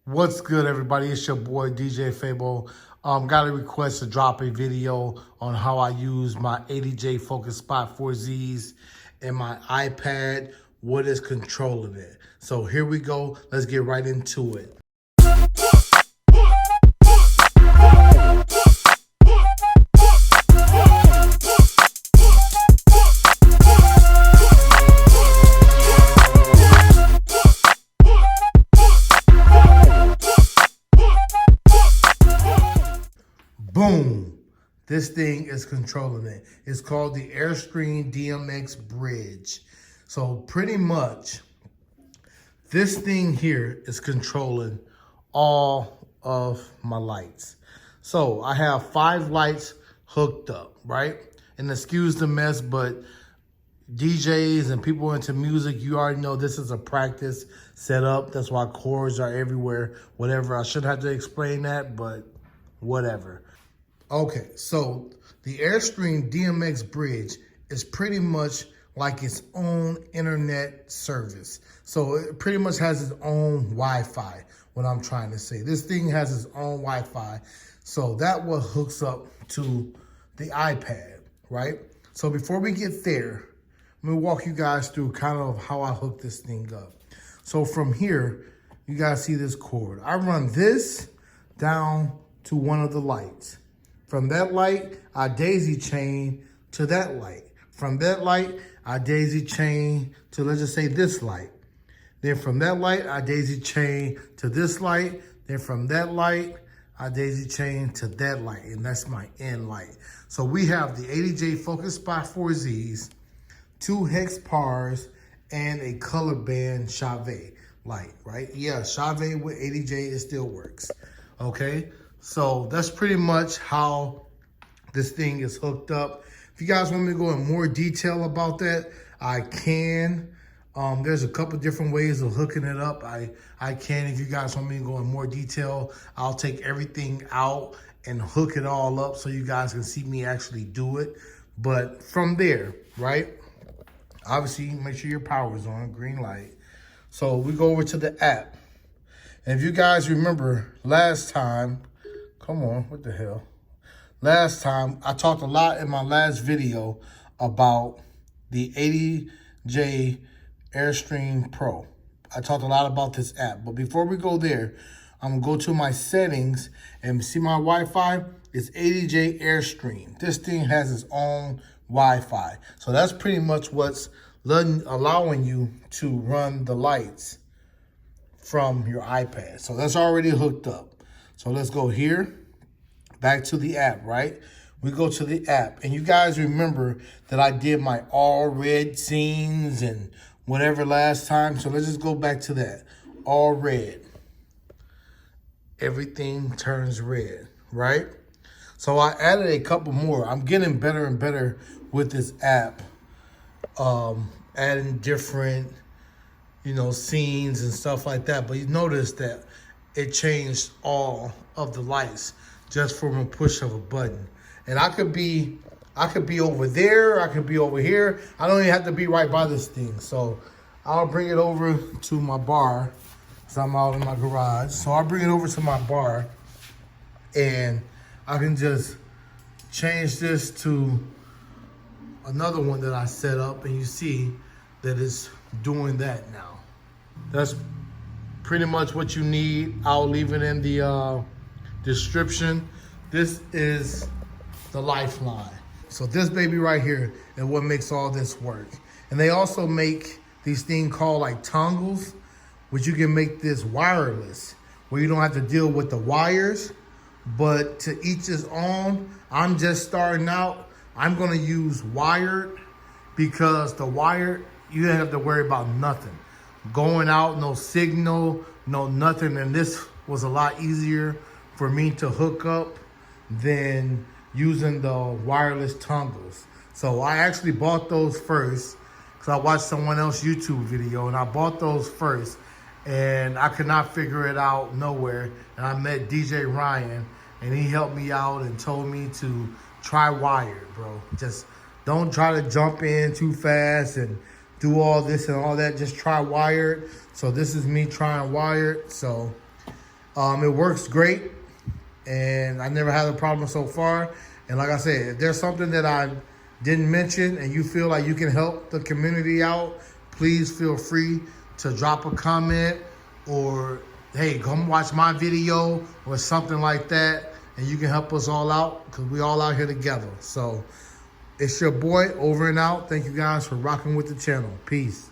What's good, everybody? It's your boy DJ Fable. Got a request to drop a video on how I use my 80J Focus Spot 4Zs and my iPad. What is controlling it? So here we go. Let's get right into it. Boom. This thing is controlling it. It's called the Airstream DMX bridge. So pretty much this thing here is controlling all of my lights. So I have 5 lights hooked up, right? And excuse the mess, but DJs and people into music, you already know this is a practice setup. That's why cords are everywhere, whatever. I shouldn't have to explain that, but whatever. Okay, so the Airstream DMX bridge is pretty much like its own internet service. So it pretty much has its own Wi-Fi, what I'm trying to say. This thing has its own Wi-Fi. So that what hooks up to the iPad, right? So before we get there, let me walk you guys through kind of how I hook this thing up. So from here, you guys see this cord. I run this down to one of the lights. From that light, I daisy chain to that light. From that light, I daisy chain to, let's just say, this light. Then from that light, I daisy chain to this light. Then from that light, I daisy chain to that light, and that's my end light. So we have the 80J Focus Spot 4Zs, 2 hex pars, and a color band Chauvet light, right? Yeah, Chauvet with 80J, it still works, okay? So that's pretty much how this thing is hooked up. If you guys want me to go in more detail about that, I can. There's a couple different ways of hooking it up. I can. If you guys want me to go in more detail, I'll take everything out and hook it all up so you guys can see me actually do it. But from there, right, obviously make sure your power is on, green light. So we go over to the app. And if you guys remember last time, come on, what the hell? Last time, I talked a lot in my last video about the 80J Airstream Pro. I talked a lot about this app. But before we go there, I'm going to go to my settings and see my Wi-Fi. It's 80J Airstream. This thing has its own Wi-Fi. So that's pretty much what's allowing you to run the lights from your iPad. So that's already hooked up. So let's go here. Back to the app, right? We go to the app. And you guys remember that I did my all red scenes and whatever last time. So let's just go back to that. All red. Everything turns red, right? So I added a couple more. I'm getting better and better with this app. Adding different, scenes and stuff like that. But you notice that it changed all of the lights just from a push of a button. And I could be over there, I could be over here. I don't even have to be right by this thing. So I'll bring it over to my bar, because I'm out in my garage. So I'll bring it over to my bar and I can just change this to another one that I set up, and you see that it's doing that now. That's pretty much what you need. I'll leave it in the description. This is the lifeline. So this baby right here is what makes all this work. And they also make these things called like tongles, which you can make this wireless, where you don't have to deal with the wires. But to each his own. I'm just starting out. I'm gonna use wired, because the wired, you don't have to worry about nothing. Going out, no signal, no nothing. And this was a lot easier for me to hook up than using the wireless tongles. So I actually bought those first because I watched someone else's YouTube video, and I bought those first and I could not figure it out nowhere. And I met DJ Ryan and he helped me out and told me to try wired, bro. Just don't try to jump in too fast and do all this and all that. Just try wired. So this is me trying wired. So It works great, and I never had a problem so far. And like I said, if there's something that I didn't mention and you feel like you can help the community out, please feel free to drop a comment, or hey, come watch my video or something like that, and you can help us all out because we all out here together. So it's your boy, over and out. Thank you guys for rocking with the channel. Peace.